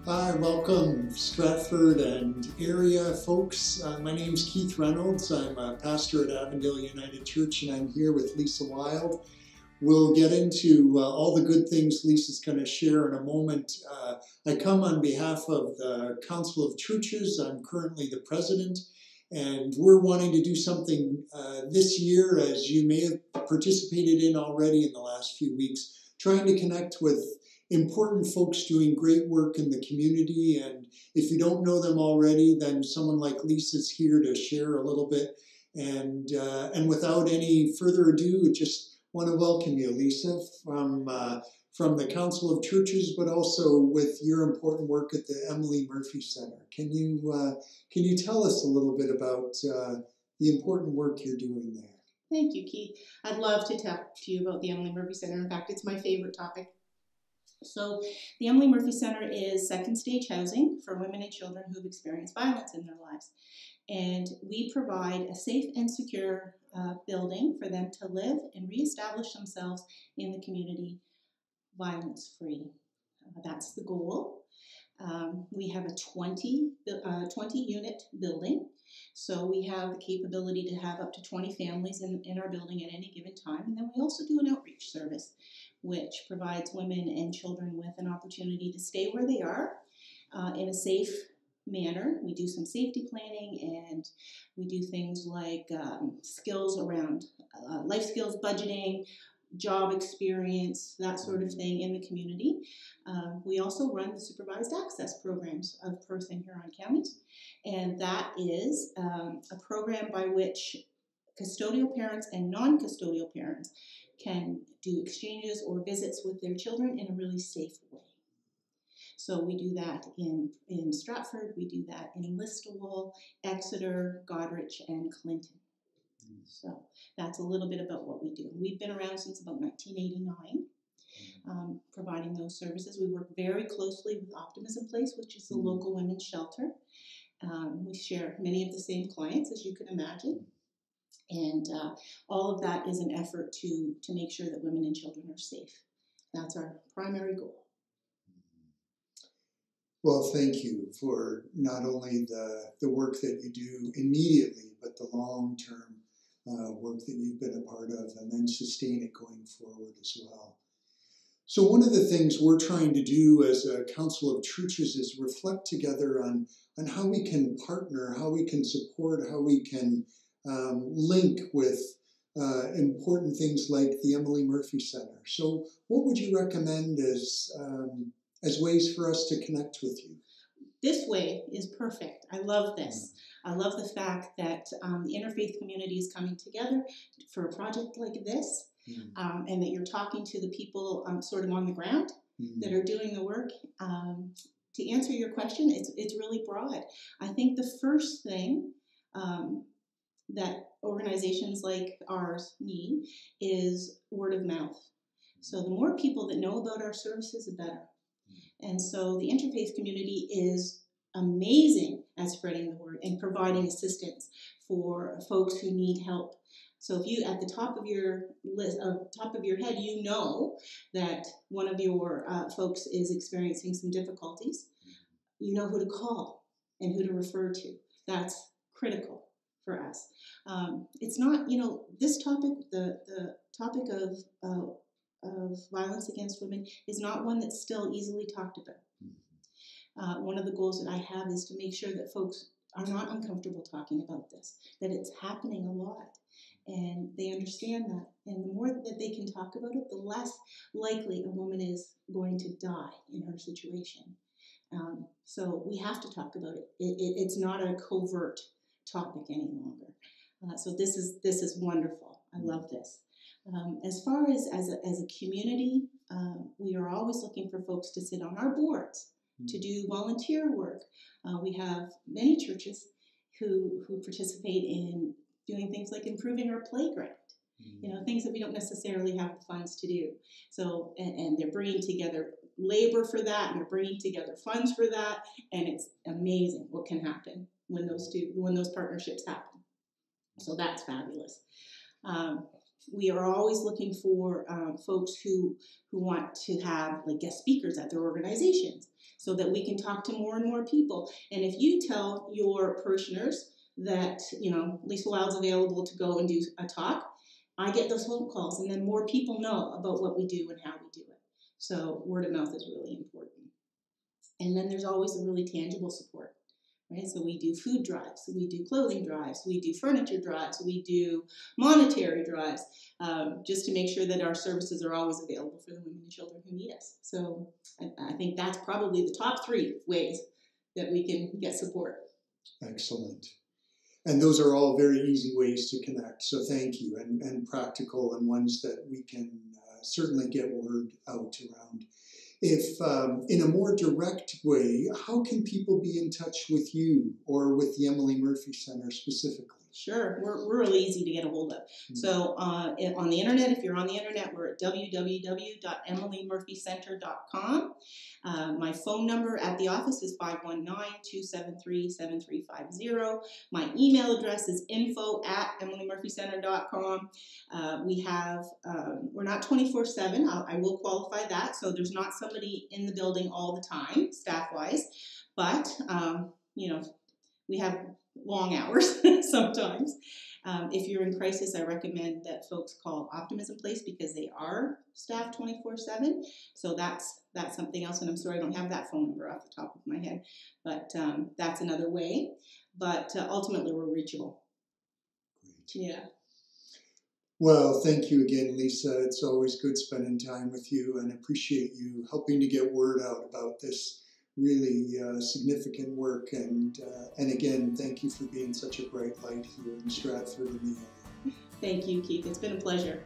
Hi, welcome Stratford and area folks. My name is Keith Reynolds. I'm a pastor at Avondale United Church, and I'm here with Lisa Wild. We'll get into all the good things Lisa's going to share in a moment. I come on behalf of the Council of Churches. I'm currently the president, and we're wanting to do something this year, as you may have participated in already in the last few weeks, trying to connect with important folks doing great work in the community. And if you don't know them already, then someone like Lisa's here to share a little bit. And without any further ado, I just want to welcome you, Lisa, from the Council of Churches, but also with your important work at the Emily Murphy Center. Can you tell us a little bit about the important work you're doing there? Thank you, Keith. I'd love to talk to you about the Emily Murphy Center. In fact, it's my favorite topic. So the Emily Murphy Center is second stage housing for women and children who've experienced violence in their lives. And we provide a safe and secure building for them to live and reestablish themselves in the community violence-free. That's the goal. We have a 20-unit building. So we have the capability to have up to 20 families in our building at any given time. And then we also do an outreach service, which provides women and children with an opportunity to stay where they are in a safe manner. We do some safety planning, and we do things like skills around life skills, budgeting, job experience, that sort of thing in the community. We also run the supervised access programs of Perth and Huron counties, and that is a program by which custodial parents and non-custodial parents can do exchanges or visits with their children in a really safe way. So we do that in Stratford, we do that in Listowel, Exeter, Goderich, and Clinton. So that's a little bit about what we do. We've been around since about 1989, providing those services. We work very closely with Optimism Place, which is the local women's shelter. We share many of the same clients, as you can imagine. And all of that is an effort to make sure that women and children are safe. That's our primary goal. Well, thank you for not only the work that you do immediately, but the long-term work that you've been a part of, and then sustain it going forward as well. So one of the things we're trying to do as a Council of Churches is reflect together on how we can partner, how we can support, how we can link with important things like the Emily Murphy Center. So what would you recommend as ways for us to connect with you? This way is perfect. I love this. I love the fact that the interfaith community is coming together for a project like this, and that you're talking to the people sort of on the ground that are doing the work. To answer your question, it's really broad. I think the first thing that organizations like ours need is word of mouth. So the more people that know about our services, the better. And so the interfaith community is amazing at spreading the word and providing assistance for folks who need help. So if you, at the top of your list, top of your head, you know that one of your folks is experiencing some difficulties, you know who to call and who to refer to. That's critical for us. It's not, this topic, the topic of violence against women is not one that's still easily talked about. One of the goals that I have is to make sure that folks are not uncomfortable talking about this, that it's happening a lot, and they understand that. And the more that they can talk about it, the less likely a woman is going to die in her situation. So we have to talk about it. It's not a covert topic any longer. So this is wonderful. I love this. As far as a community, we are always looking for folks to sit on our boards, to do volunteer work. We have many churches who participate in doing things like improving our playground, things that we don't necessarily have the funds to do. So, and they're bringing together labor for that, and they're bringing together funds for that, and it's amazing what can happen when those partnerships happen. So that's fabulous. we are always looking for folks who want to have like guest speakers at their organizations so that we can talk to more and more people. And if you tell your parishioners that, Lisa Wild's available to go and do a talk, I get those phone calls, and then more people know about what we do and how we do it. So word of mouth is really important. And then there's always a really tangible support, right? So we do food drives, we do clothing drives, we do furniture drives, we do monetary drives, just to make sure that our services are always available for the women and children who need us. So I think that's probably the top 3 ways that we can get support. Excellent. And those are all very easy ways to connect. So thank you, and practical, and ones that we can certainly get word out around. If in a more direct way, how can people be in touch with you or with the Emily Murphy Center specifically? Sure, we're really easy to get a hold of. Mm-hmm. So on the internet, if you're on the internet, we're at www.emilymurphycenter.com. My phone number at the office is 519-273-7350. My email address is info@emilymurphycenter.com. We have, we're not 24/7, I will qualify that, so there's not somebody in the building all the time, staff-wise, but, we have long hours sometimes. If you're in crisis, I recommend that folks call Optimism Place because they are staffed 24/7. So that's something else, and I'm sorry I don't have that phone number off the top of my head, but that's another way. But ultimately, we're reachable. Great. Yeah. Well, thank you again, Lisa. It's always good spending time with you, and appreciate you helping to get word out about this really significant work. And again, thank you for being such a bright light here in Stratford and the area. Thank you, Keith. It's been a pleasure.